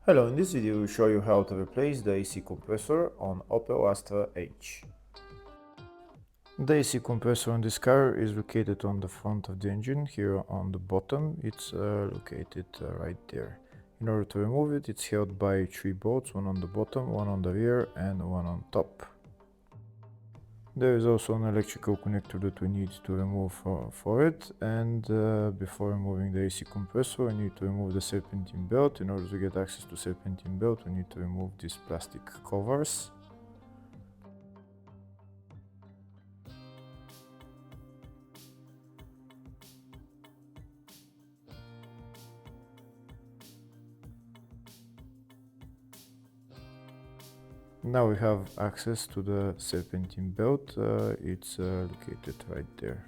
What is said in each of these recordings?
Hello, in this video we will show you how to replace the AC compressor on Opel Astra H. The AC compressor on this car is located on the front of the engine. Here on the bottom it's located right there. In order to remove it, it's held by three bolts, one on the bottom, one on the rear and one on top. There is also an electrical connector that we need to remove for it, and before removing the AC compressor we need to remove the serpentine belt. In order to get access to serpentine belt we need to remove these plastic covers. Now we have access to the serpentine belt, it's located right there.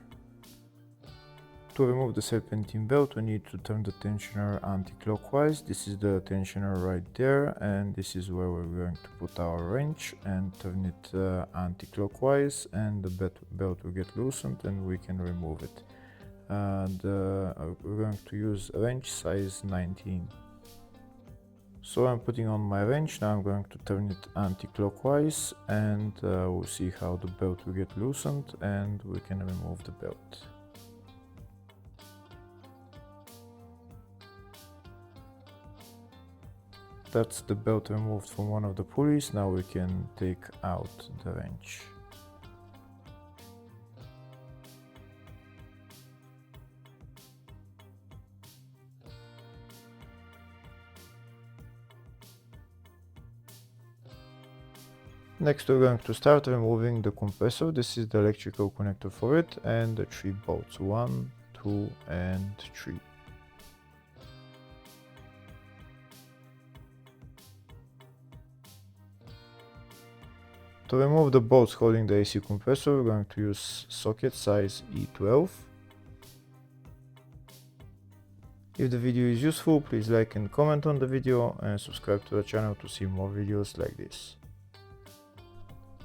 To remove the serpentine belt we need to turn the tensioner anti-clockwise. This is the tensioner right there, and this is where we're going to put our wrench and turn it anti-clockwise, and the belt will get loosened and we can remove it. We're going to use wrench size 19. So I'm putting on my wrench. Now I'm going to turn it anti-clockwise, and we'll see how the belt will get loosened and we can remove the belt. That's the belt removed from one of the pulleys. Now we can take out the wrench. Next we're going to start removing the compressor. This is the electrical connector for it and the three bolts, 1, 2 and 3. To remove the bolts holding the AC compressor, we're going to use socket size E12. If the video is useful, please like and comment on the video and subscribe to the channel to see more videos like this.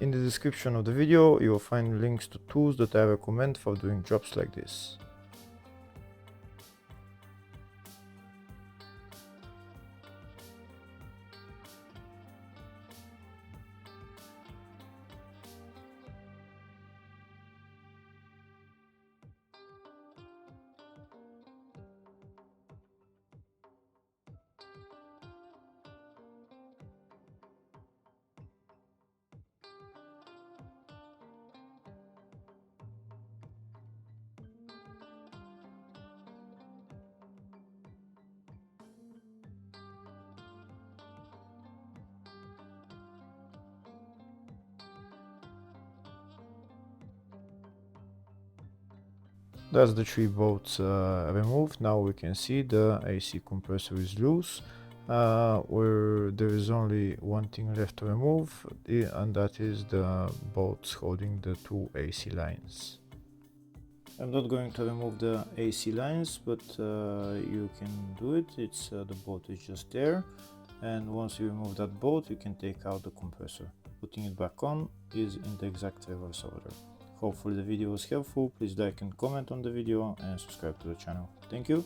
In the description of the video, you will find links to tools that I recommend for doing jobs like this. That's the three bolts removed. Now we can see the AC compressor is loose, where there is only one thing left to remove, and that is the bolts holding the two AC lines. I'm not going to remove the AC lines, but you can do it. The bolt is just there, and once you remove that bolt you can take out the compressor. Putting it back on is in the exact reverse order. Hopefully the video was helpful. Please like and comment on the video and subscribe to the channel. Thank you.